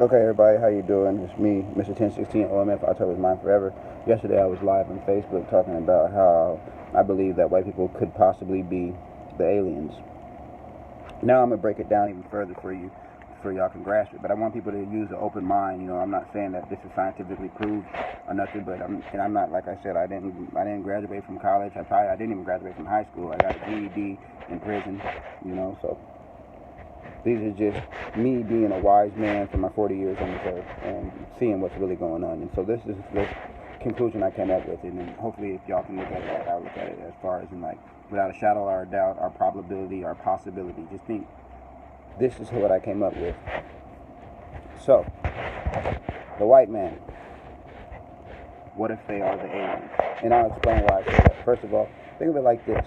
Okay, everybody, how you doing? It's me, Mr. 1016 OMF. October's Mine Forever. Yesterday, I was live on Facebook talking about how I believe that white people could possibly be the aliens. Now, I'm gonna break it down even further for you, so y'all can grasp it. But I want people to use an open mind. I'm not saying that this is scientifically proved or nothing. But I'm not, like I said, I didn't graduate from college. I didn't even graduate from high school. I got a GED in prison. So. These are just me being a wise man for my 40 years on this earth and seeing what's really going on. And so this is the conclusion I came up with. And then hopefully if y'all can look at it like I look at it, as far as without a shadow of a doubt, our probability, our possibility. Just think, this is what I came up with. So, the white man, what if they are the aliens? And I'll explain why I say that. First of all, think of it like this.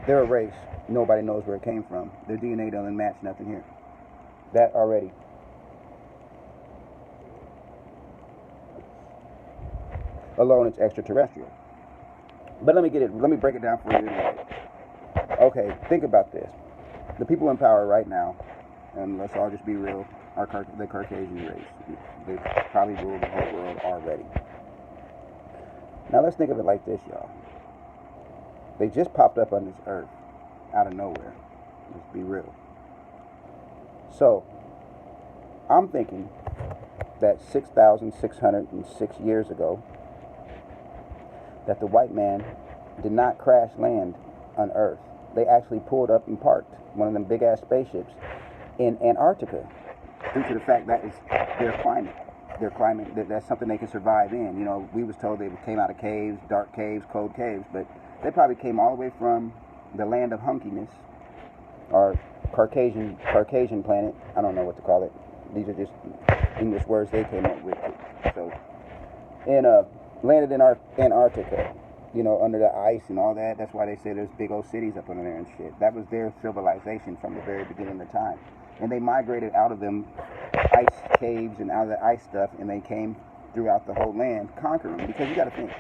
They're a race. Nobody knows where it came from. Their DNA doesn't match nothing here. That already. Alone, it's extraterrestrial. But let me break it down for you anyway. Okay, think about this. The people in power right now, and let's all just be real, are the Caucasian race. They probably rule the whole world already. Now let's think of it like this, y'all. They just popped up on this earth out of nowhere. Let's be real. So, I'm thinking that 6,606 years ago, that the white man did not crash land on Earth. They actually pulled up and parked one of them big ass spaceships in Antarctica, due to the fact that is their climate. Their climate, that's something they can survive in. We was told they came out of caves, dark caves, cold caves, but they probably came all the way from the land of hunkiness, or Caucasian planet. I don't know what to call it. These are just English words they came up with. So, and landed in Antarctica, under the ice and all that. That's why they say there's big old cities up under there and shit. That was their civilization from the very beginning of time. And they migrated out of them ice caves and out of the ice stuff, and they came throughout the whole land conquering. Because you got to think,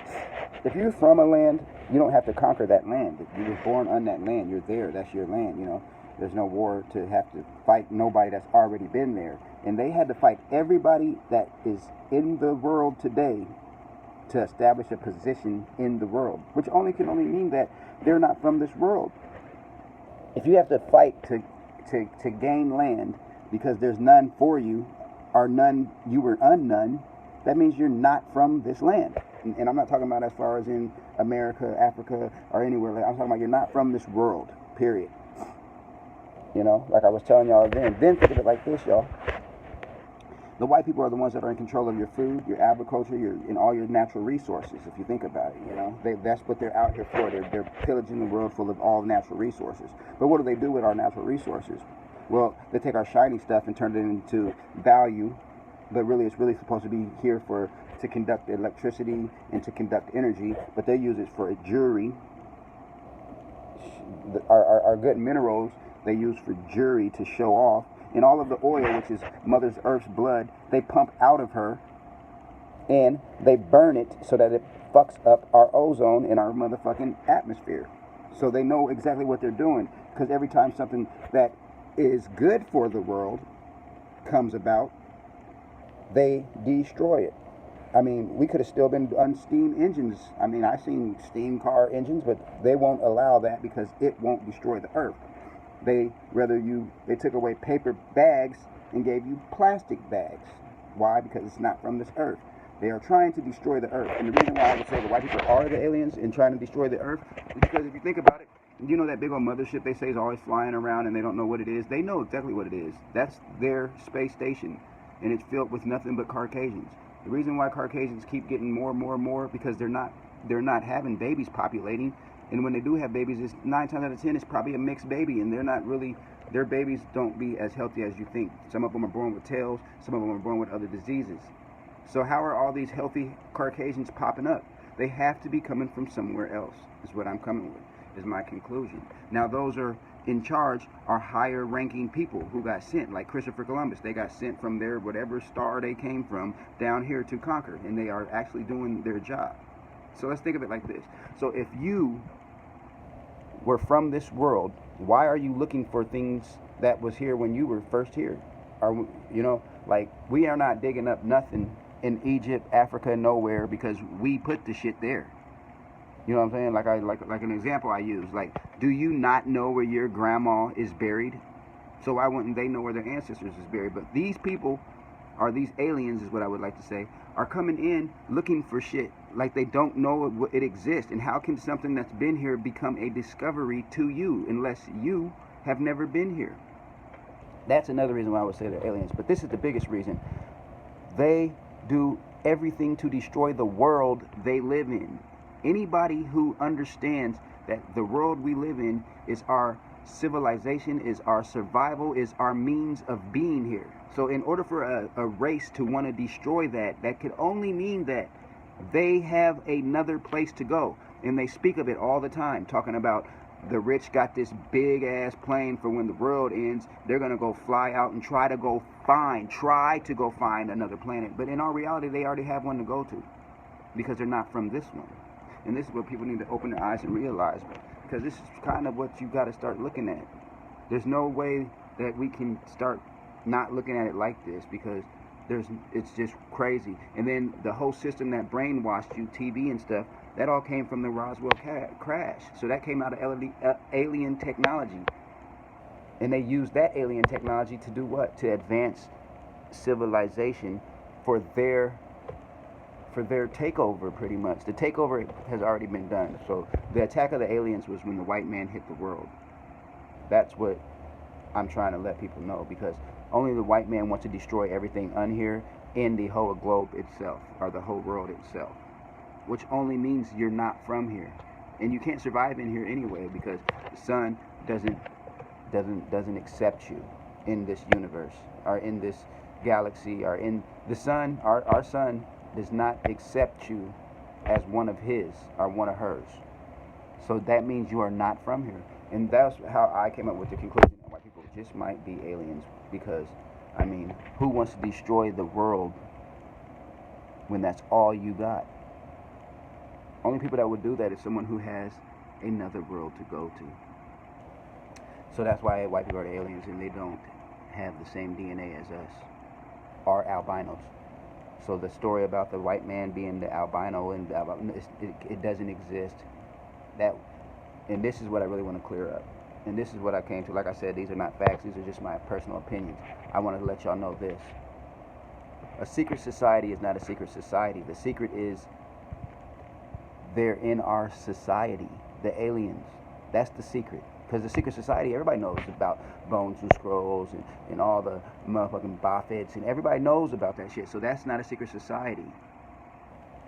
if you're from a land, you don't have to conquer that land. If you were born on that land, you're there. That's your land. There's no war to have to fight nobody that's already been there. And they had to fight everybody that is in the world today to establish a position in the world, which can only mean that they're not from this world. If you have to fight to gain land because there's none for you, or none you were unnone, that means you're not from this land. And I'm not talking about as far as in America, Africa, or anywhere. I'm talking about you're not from this world, period. Like I was telling y'all then. Then think of it like this, y'all. The white people are the ones that are in control of your food, your agriculture, and all your natural resources, if you think about it. That's what they're out here for. They're pillaging the world full of all natural resources. But what do they do with our natural resources? Well, they take our shiny stuff and turn it into value, but really it's really supposed to be here to conduct electricity and to conduct energy, but they use it for jewelry. Our good minerals they use for jewelry to show off. And all of the oil, which is Mother Earth's blood, they pump out of her and they burn it so that it fucks up our ozone in our motherfucking atmosphere. So they know exactly what they're doing, because every time something that is good for the world comes about, they destroy it. We could have still been on steam engines. I've seen steam car engines, but they won't allow that because it won't destroy the earth. They took away paper bags and gave you plastic bags. Why? Because it's not from this earth. They are trying to destroy the earth. And the reason why I would say the white people are the aliens and trying to destroy the earth is because if you think about it, that big old mothership they say is always flying around and they don't know what it is. They know exactly what it is. That's their space station, and it's filled with nothing but Caucasians. The reason why Caucasians keep getting more and more and more because they're not having babies populating. And when they do have babies, it's 9 times out of 10, it's probably a mixed baby, and their babies don't be as healthy as you think. Some of them are born with tails, some of them are born with other diseases. So how are all these healthy Caucasians popping up? They have to be coming from somewhere else, is what I'm coming with, is my conclusion. Now those are in charge are higher ranking people who got sent, like Christopher Columbus. They got sent from their whatever star they came from down here to conquer, and they are actually doing their job. So let's think of it like this. So if you were from this world, why are you looking for things that was here when you were first here? Like, we are not digging up nothing in Egypt, Africa, nowhere, because we put the shit there. You know what I'm saying? Like an example I use. Like, do you not know where your grandma is buried? So why wouldn't they know where their ancestors is buried? But these people, or these aliens is what I would like to say, are coming in looking for shit. Like, they don't know it exists. And how can something that's been here become a discovery to you unless you have never been here? That's another reason why I would say they're aliens. But this is the biggest reason. They do everything to destroy the world they live in. Anybody who understands that the world we live in is our civilization, is our survival, is our means of being here. So in order for a race to want to destroy that, that could only mean that they have another place to go. And they speak of it all the time, talking about the rich got this big ass plane for when the world ends. They're going to go fly out and try to go find another planet. But in all reality, they already have one to go to because they're not from this one. And this is what people need to open their eyes and realize, because this is kind of what you got to start looking at. There's no way that we can start not looking at it like this, because it's just crazy. And then the whole system that brainwashed you, TV and stuff, that all came from the Roswell crash. So that came out of alien technology. And they used that alien technology to do what? To advance civilization for their takeover, pretty much. The takeover has already been done. So the attack of the aliens was when the white man hit the world. That's what I'm trying to let people know, because only the white man wants to destroy everything on here in the whole globe itself, or the whole world itself, which only means you're not from here, and you can't survive in here anyway, because the sun doesn't accept you in this universe, or in this galaxy, or in the sun. Our sun does not accept you as one of his or one of hers. So that means you are not from here. And that's how I came up with the conclusion that white people just might be aliens. Because, I mean, who wants to destroy the world when that's all you got? Only people that would do that is someone who has another world to go to. So that's why white people are the aliens, and they don't have the same DNA as us, or albinos. So the story about the white man being the albino, and it doesn't exist. And this is what I really want to clear up. And this is what I came to. Like I said, these are not facts. These are just my personal opinions. I want to let y'all know this. A secret society is not a secret society. The secret is they're in our society. The aliens. That's the secret. Because the secret society, everybody knows about Bones and Scrolls and all the motherfucking Baphets, and everybody knows about that shit. So that's not a secret society.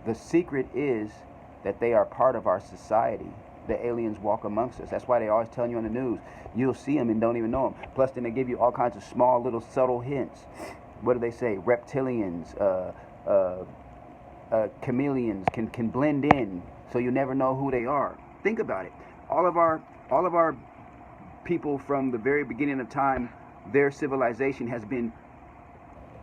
The secret is that they are part of our society. The aliens walk amongst us. That's why they're always telling you on the news. You'll see them and don't even know them. Plus, then they give you all kinds of small little subtle hints. What do they say? Reptilians, chameleons can blend in, so you never know who they are. Think about it. All of our people from the very beginning of time, their civilization has been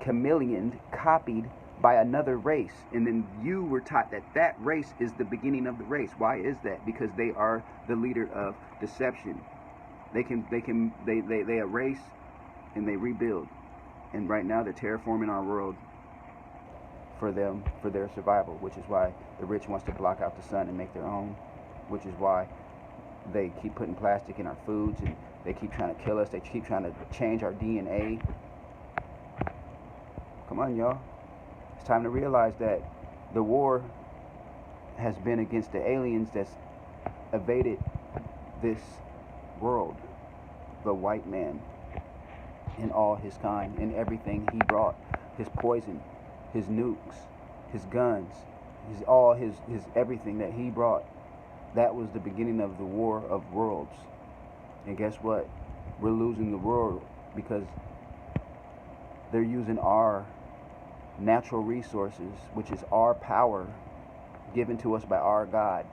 chameleoned, copied by another race, and then you were taught that race is the beginning of the race. Why is that? Because they are the leader of deception. They erase and they rebuild, and right now they're terraforming our world for their survival, which is why the rich wants to block out the sun and make their own, which is why they keep putting plastic in our foods, and they keep trying to kill us. They keep trying to change our DNA. Come on, y'all. It's time to realize that the war has been against the aliens that's evaded this world. The white man and all his kind and everything he brought. His poison, his nukes, his guns, his everything that he brought. That was the beginning of the war of worlds. And guess what? We're losing the world because they're using our natural resources, which is our power given to us by our God,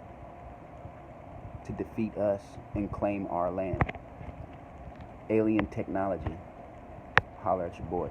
to defeat us and claim our land. Alien technology. Holler at your boy.